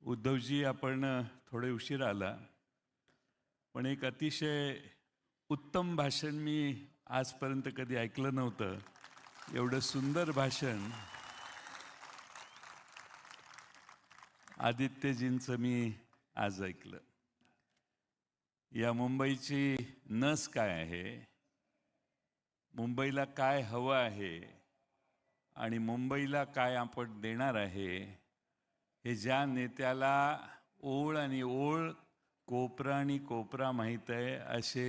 उद्धवजी, आपण थोडे उशीर आला, पण एक अतिशय उत्तम भाषण मी आजपर्यंत कधी ऐकलं नव्हतं. एवढं सुंदर भाषण आदित्यजींचं मी आज ऐकलं. या मुंबईची नस काय आहे, मुंबईला काय हवं आहे आणि मुंबईला काय आपण देणार आहे, हे ज्या नेत्याला ओळ आणि ओळ, कोपरा आणि कोपरा माहीत आहे, असे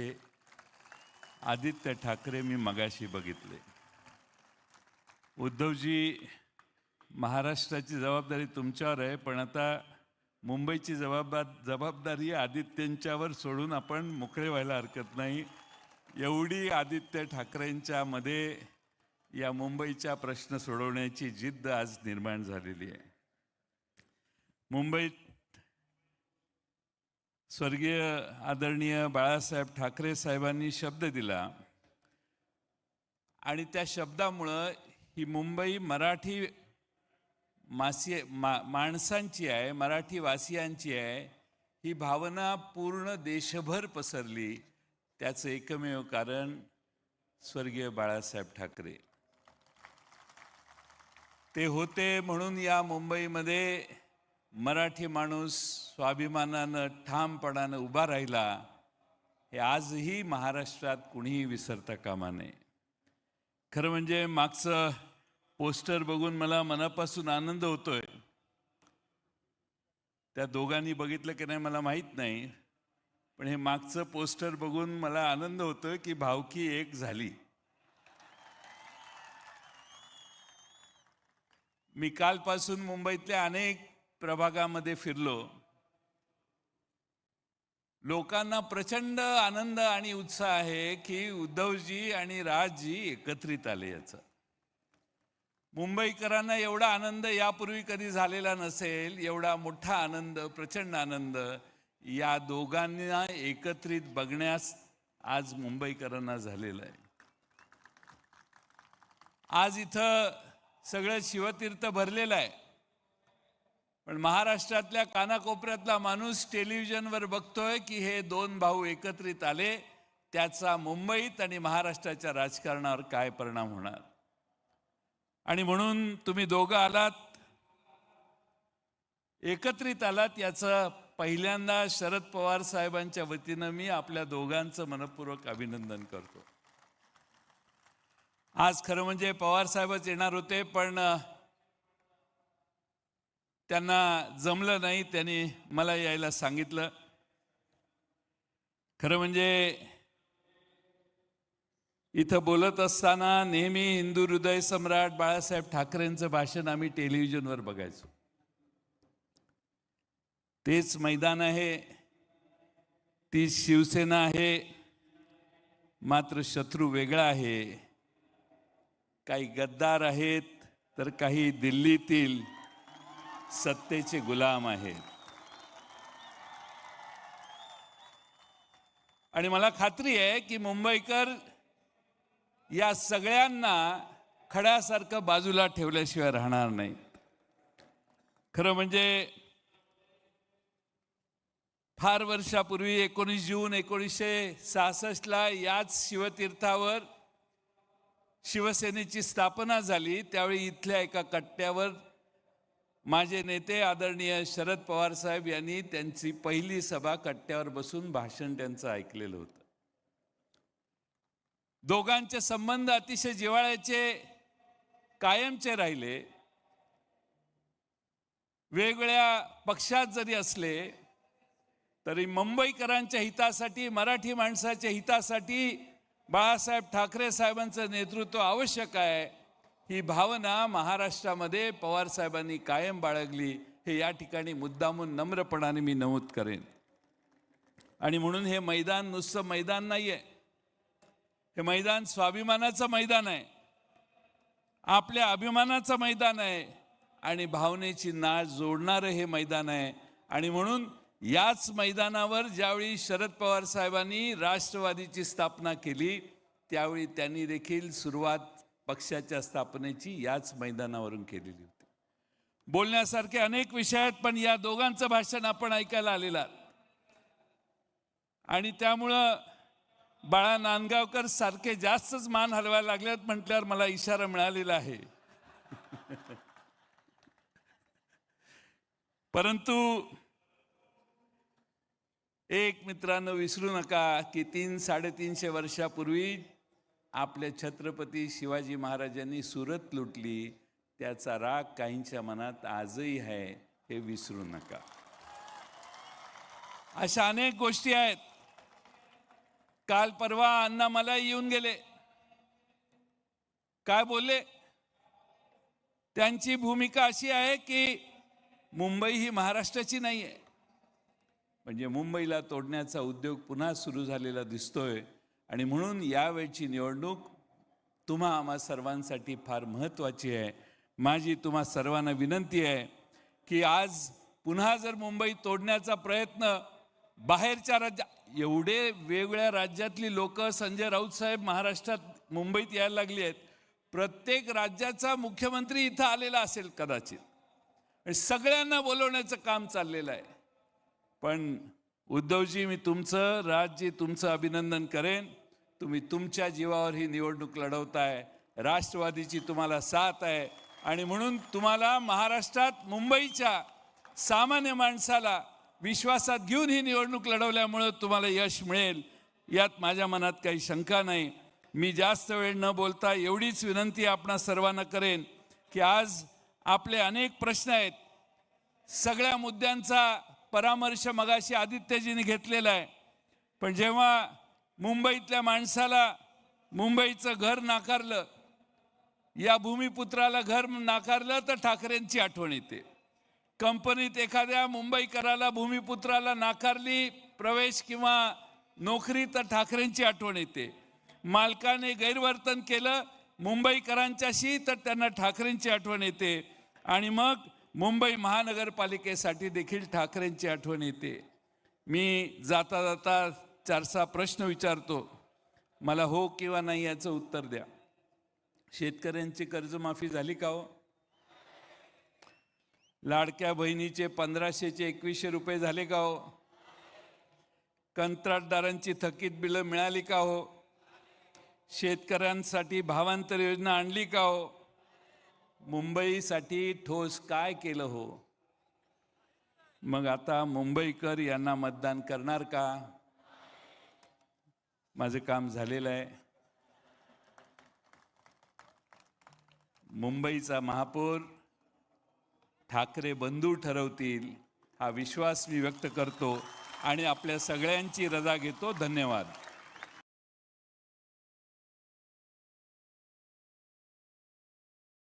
आदित्य ठाकरे मी मगाशी बघितले. उद्धवजी, महाराष्ट्राची जबाबदारी तुमच्यावर आहे, पण आता मुंबईची जबाबदारी आदित्यंच्यावर सोडून आपण मोकळे व्हायला हरकत नाही. एवढी आदित्य ठाकरेंच्यामध्ये या मुंबईचा प्रश्न सोडवण्याची जिद्द आज निर्माण झालेली आहे. मुंबईत स्वर्गीय आदरणीय बाळासाहेब ठाकरे साहेबांनी शब्द दिला आणि त्या शब्दामुळं ही मुंबई मराठी माणसांची आहे, मराठी वासियांची आहे, ही भावना पूर्ण देशभर पसरली. त्याचं एकमेव कारण स्वर्गीय बाळासाहेब ठाकरे. ते होते म्हणून या मुंबईमध्ये मराठी माणूस स्वाभिमानानं ठामपणानं उभा राहिला. हे आजही महाराष्ट्रात कुणीही विसरता कामा नये. खरं म्हणजे मागचं पोस्टर बघून मला मनापासून आनंद होतोय. त्या दोघांनी बघितलं की नाही मला माहीत नाही, पण हे मागचं पोस्टर बघून मला आनंद होतोय की भावकी एक झाली. मी कालपासून मुंबईतल्या अनेक प्रभागामध्ये फिरलो. लोकांना प्रचंड आनंद आणि उत्साह आहे की उद्धवजी आणि राजजी एकत्रित आले. याचा मुंबईकरांना एवढा आनंद यापूर्वी कधी झालेला नसेल. एवढा मोठा आनंद, प्रचंड आनंद या दोघांना एकत्रित बघण्यास आज मुंबईकरांना झालेला आहे. आज इथं सगळं शिवतीर्थ भरलेलं आहे, पण महाराष्ट्रातल्या कानाकोपऱ्यातला माणूस टेलिव्हिजनवर बघतोय की हे दोन भाऊ एकत्रित आले. त्याचा मुंबईत आणि महाराष्ट्राच्या राजकारणावर काय परिणाम होणार. आणि म्हणून तुम्ही दोघं आलात, एकत्रित आलात, याचं पहिल्यांदा शरद पवार साहेबांच्या वतीनं मी आपल्या दोघांचं मनपूर्वक अभिनंदन करतो. आज खरं म्हणजे पवार साहेबच येणार होते, पण त्यांना जमलं नाही. त्यांनी मला यायला सांगितलं. खरं म्हणजे इथं बोलत असताना नेहमी हिंदू हृदय सम्राट बाळासाहेब ठाकरेंचं भाषण आम्ही टेलिव्हिजनवर बघायचो. तेच मैदान आहे, तीच शिवसेना आहे, मात्र शत्रू वेगळा आहे. काही गद्दार आहेत, तर काही दिल्लीतील सत्तेचे गुलाम आहेत. आणि मला खात्री आहे की मुंबईकर या सगळ्यांना खड्यासारखं बाजूला ठेवल्याशिवाय राहणार नाही. खरं म्हणजे फार वर्षापूर्वी 19 जून 1966 याच शिवतीर्थावर शिवसेनेची स्थापना झाली. त्यावेळी इथल्या एका कट्ट्यावर माझे नेते आदरणीय शरद पवार साहेब यांनी त्यांची पहिली सभा कट्ट्यावर बसून भाषण त्यांचं ऐकलेलं होतं. दोघांचे संबंध अतिशय जिव्हाळ्याचे, कायमचे राहिले. वेगवेगळ्या पक्षात जरी असले तरी मुंबईकरांच्या हितासाठी, मराठी माणसाच्या हितासाठी बाळासाहेब ठाकरे साहेबांचं नेतृत्व आवश्यक आहे, ही भावना महाराष्ट्रामध्ये पवार साहेबांनी कायम बाळगली. हे या ठिकाणी मुद्दामून नम्रपणाने मी नमूद करेन. आणि म्हणून हे मैदान नुसतं मैदान नाही आहे, हे मैदान स्वाभिमानाचं मैदान आहे, आपल्या अभिमानाचं मैदान आहे आणि भावनेची नाळ जोडणारं हे मैदान आहे. आणि म्हणून याच मैदानावर ज्यावेळी शरद पवार साहेबांनी राष्ट्रवादीची स्थापना केली, त्यावेळी त्यांनी देखील सुरुवात पक्षाच्या स्थापनेची याच मैदानावरून केलेली होती. बोलण्यासारखे अनेक विषय आहेत, पण या दोघांचं भाषण आपण ऐकायला आलेलं आहात. आणि त्यामुळं बाळा नांदगावकर सारखे जास्तच मान हलवायला लागलेत म्हटल्यावर मला इशारा मिळालेला आहे. परंतु एक मित्रांनो विसरू नका की 300-350 वर्षापूर्वी आपल्या छत्रपती शिवाजी महाराजांनी सुरत लुटली, त्याचा राग काहींच्या मनात आजही आहे, हे विसरू नका. अशा अनेक गोष्टी आहेत. काल परवा अण्णा मला येऊन गेले, काय बोलले? त्यांची भूमिका अशी आहे की मुंबई ही महाराष्ट्राची नाही आहे, म्हणजे मुंबईला तोडण्याचा उद्योग पुन्हा सुरू झालेला दिसतोय. आणि म्हणून यावेळची निवडणूक तुम्हा आम्हा सर्वांसाठी फार महत्त्वाची आहे. माझी तुम्हा सर्वांना विनंती आहे की आज पुन्हा जर मुंबई तोडण्याचा प्रयत्न बाहेरच्या एवढे वेगवेगळ्या राज्यातली लोक संजय राऊत साहेब महाराष्ट्रात मुंबईत यायला लागली आहेत. प्रत्येक राज्याचा मुख्यमंत्री इथं आलेला असेल कदाचित, सगळ्यांना बोलवण्याचं काम चाललेलं आहे. पण उद्धवजी, मी तुमचं राजजी तुमचं अभिनंदन करेन. तुम्ही तुमच्या जीवावर ही निवडणूक लढवताय, राष्ट्रवादीची तुम्हाला साथ आहे. आणि म्हणून तुम्हाला महाराष्ट्रात मुंबईच्या सामान्य माणसाला विश्वासात घेऊन ही निवडणूक लढवल्यामुळं तुम्हाला यश मिळेल, यात माझ्या मनात काही शंका नाही. मी जास्त वेळ न बोलता एवढीच विनंती आपणा सर्वांना करेन की आज आपले अनेक प्रश्न आहेत, सगळ्या मुद्द्यांचा परामर्श मगाशी आदित्यजींनी घेतलेला आहे. पण जेव्हा मुंबईतल्या माणसाला मुंबईचं घर नाकारलं, या भूमिपुत्राला घर नाकारलं, तर ठाकरेंची आठवण येते. कंपनीत एखाद्या मुंबईकराला भूमिपुत्राला नाकारली प्रवेश किंवा नोकरी, तर ठाकरेंची आठवण येते. मालकाने गैरवर्तन केलं मुंबईकरांच्याशी, तर त्यांना ठाकरेंची आठवण येते. आणि मग मुंबई महानगरपालिकेसाठी देखील ठाकरेंची आठवण येते. मी जाता जाता 4-6 प्रश्न विचारतो, मला हो किंवा नाही याचं उत्तर द्या. शेतकऱ्यांची कर्जमाफी झाली का हो? लाडक्या बहिणीचे 1500चे 2100 रुपये झाले का हो? कंत्राटदारांची थकीत बिलं मिळाली का हो? शेतकऱ्यांसाठी भावांतर योजना आणली का हो? मुंबईसाठी ठोस काय केलं हो? मग आता मुंबईकर यांना मतदान करणार का? माझं काम झालेलं आहे. मुंबईचा महापौर ठाकरे बंधू ठरवतील, हा विश्वास मी व्यक्त करतो आणि आपल्या सगळ्यांची रजा घेतो. धन्यवाद.